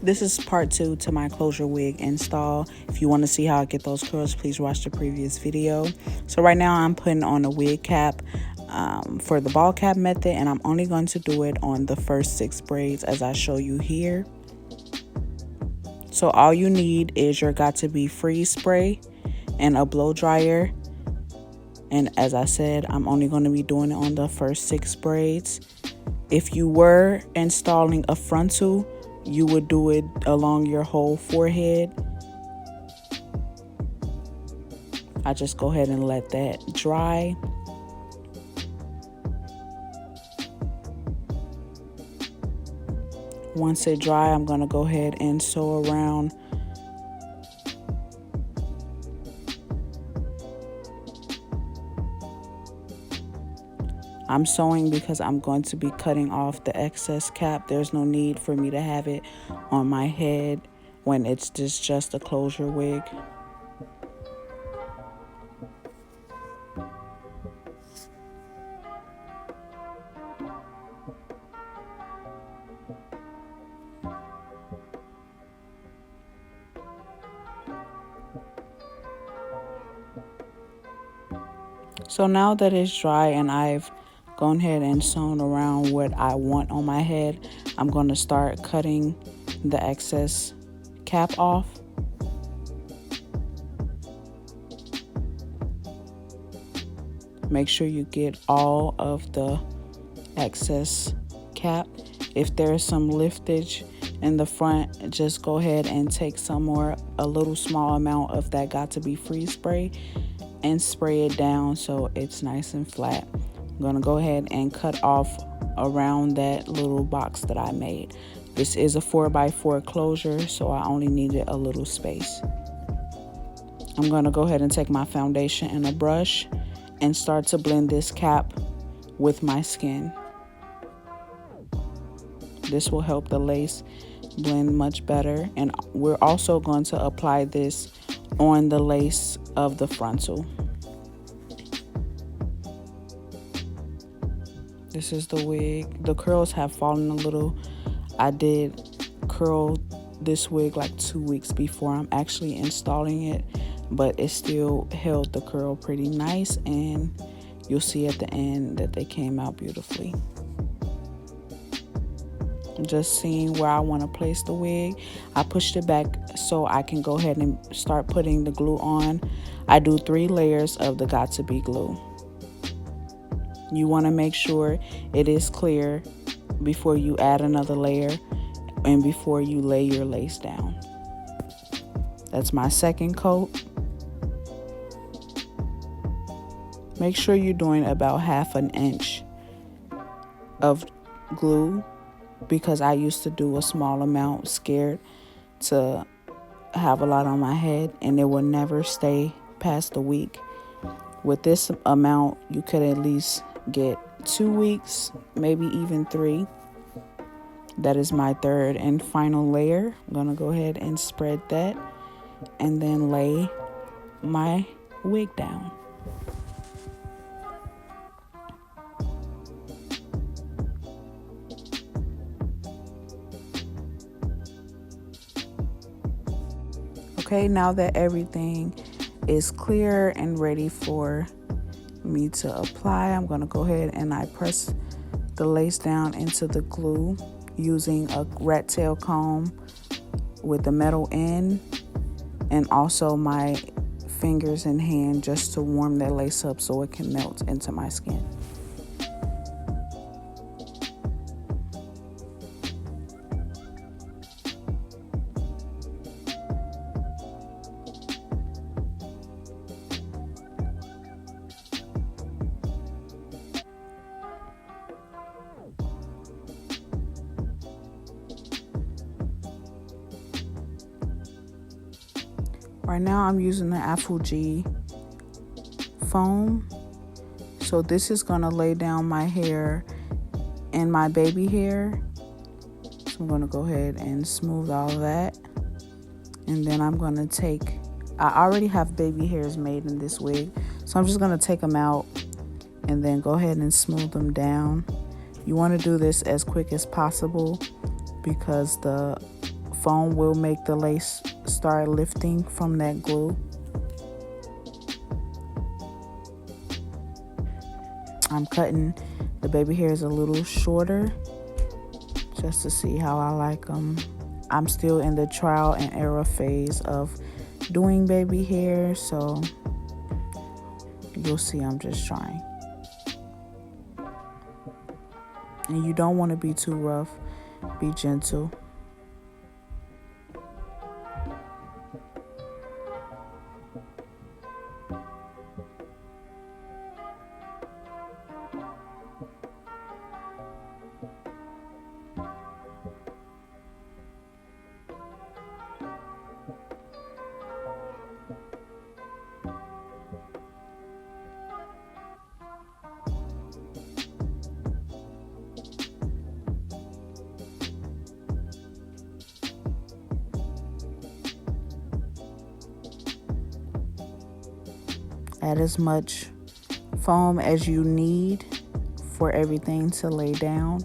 This is part 2 to my closure wig install. If you want to see how I get those curls, please watch the previous video. So right now I'm putting on a wig cap for the ball cap method, and I'm only going to do it on the first 6 braids as I show you here. So all you need is your Got2b freeze spray and a blow dryer. And as I said, I'm only going to be doing it on the first 6 braids. If you were installing a frontal, you would do it along your whole forehead. I just go ahead and let that dry. Once it dry, I'm going to go ahead and sew around. I'm sewing because I'm going to be cutting off the excess cap. There's no need for me to have it on my head when it's just a closure wig. So now that it's dry and I've gone ahead and sewn around what I want on my head, I'm going to start cutting the excess cap off. Make sure you get all of the excess cap. If there's some liftage in the front, just go ahead and take a little small amount of that Got2b freeze spray and spray it down so it's nice and flat. I'm gonna go ahead and cut off around that little box that I made. This is a 4x4 closure, so I only needed a little space. I'm gonna go ahead and take my foundation and a brush and start to blend this cap with my skin. This will help the lace blend much better, and we're also going to apply this on the lace of the frontal. This is the wig. The curls have fallen a little. I did curl this wig like 2 weeks before I'm actually installing it, but it still held the curl pretty nice, and you'll see at the end that they came out beautifully. Just seeing where I want to place the wig, I pushed it back so I can go ahead and start putting the glue on. I do 3 layers of the Got2b glue. You want to make sure it is clear before you add another layer and before you lay your lace down. That's my second coat. Make sure you're doing about 1/2 inch of glue, because I used to do a small amount, scared to have a lot on my head, and it will never stay past a week. With this amount, you could at least get 2 weeks, maybe even 3. That is my third and final layer. I'm gonna go ahead and spread that and then lay my wig down. Okay, now that everything is clear and ready for me to apply, I'm going to go ahead and I press the lace down into the glue using a rat tail comb with the metal end, and also my fingers and hand just to warm that lace up so it can melt into my skin. Right now I'm using the ApHogee foam. So this is gonna lay down my hair and my baby hair. So I'm gonna go ahead and smooth all that. And then I'm gonna I already have baby hairs made in this wig, so I'm just gonna take them out and then go ahead and smooth them down. You wanna do this as quick as possible because the foam will make the lace start lifting from that glue. I'm cutting the baby hairs a little shorter just to see how I like them. I'm still in the trial and error phase of doing baby hair, so you'll see I'm just trying. And you don't want to be too rough, be gentle. Add as much foam as you need for everything to lay down.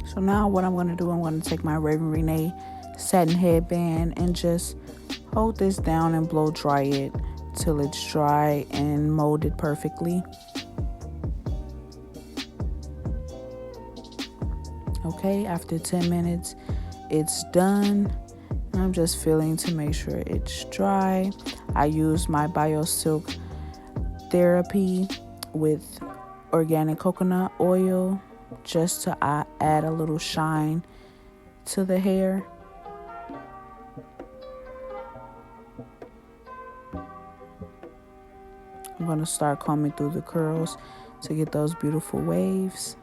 So now what I'm going to do, I'm going to take my Rene'e satin headband and just hold this down and blow dry it till it's dry and molded perfectly. Okay, after 10 minutes, it's done. I'm just feeling to make sure it's dry. I use my BioSilk therapy with organic coconut oil just to add a little shine to the hair. I'm going to start combing through the curls to get those beautiful waves.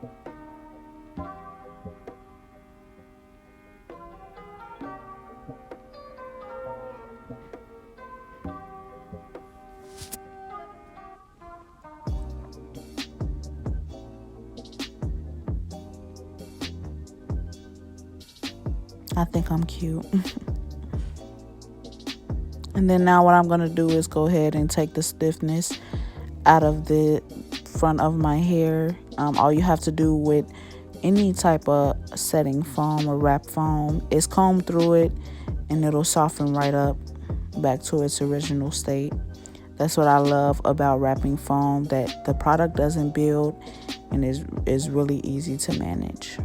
I think I'm cute. And then now what I'm going to do is go ahead and take the stiffness out of the front of my hair. All you have to do with any type of setting foam or wrap foam is comb through it and it'll soften right up back to its original state. That's what I love about wrapping foam, that the product doesn't build and is really easy to manage.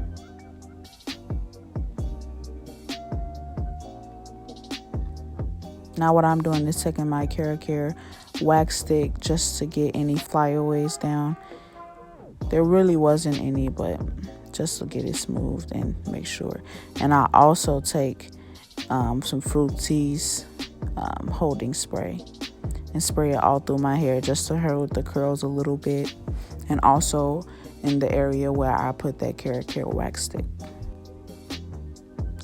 Now what I'm doing is taking my KeraCare Wax Stick just to get any flyaways down. There really wasn't any, but just to get it smoothed and make sure. And I also take some Fructis holding spray and spray it all through my hair just to hold the curls a little bit, and also in the area where I put that KeraCare Wax Stick.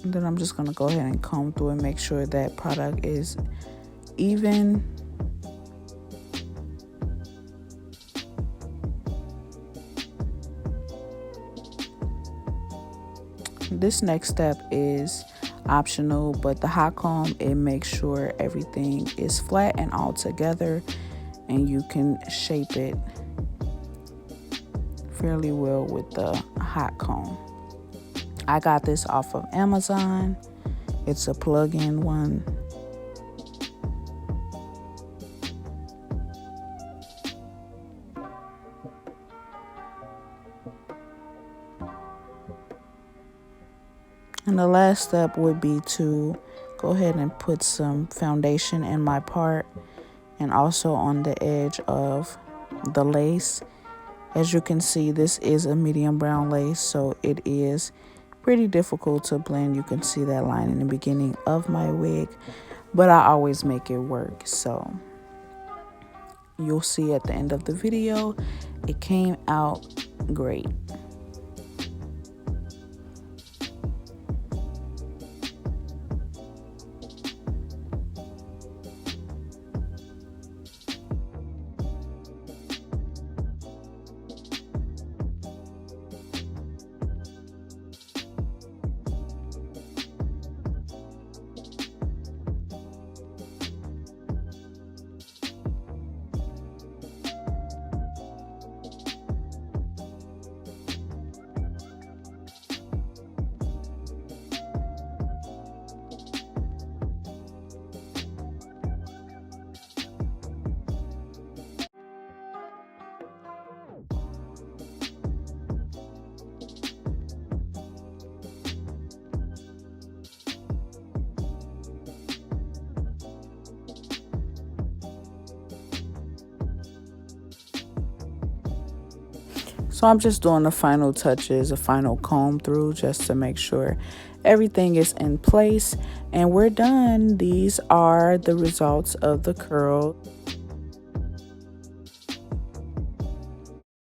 And then I'm just going to go ahead and comb through and make sure that product is even. This next step is optional, but the hot comb, it makes sure everything is flat and all together, and you can shape it fairly well with the hot comb. I got this off of Amazon. It's a plug-in one. And the last step would be to go ahead and put some foundation in my part and also on the edge of the lace. As you can see, this is a medium brown lace, so it is pretty difficult to blend. You can see that line in the beginning of my wig, but I always make it work. So you'll see at the end of the video, it came out great. So I'm just doing the final touches, a final comb through just to make sure everything is in place. And we're done. These are the results of the curl.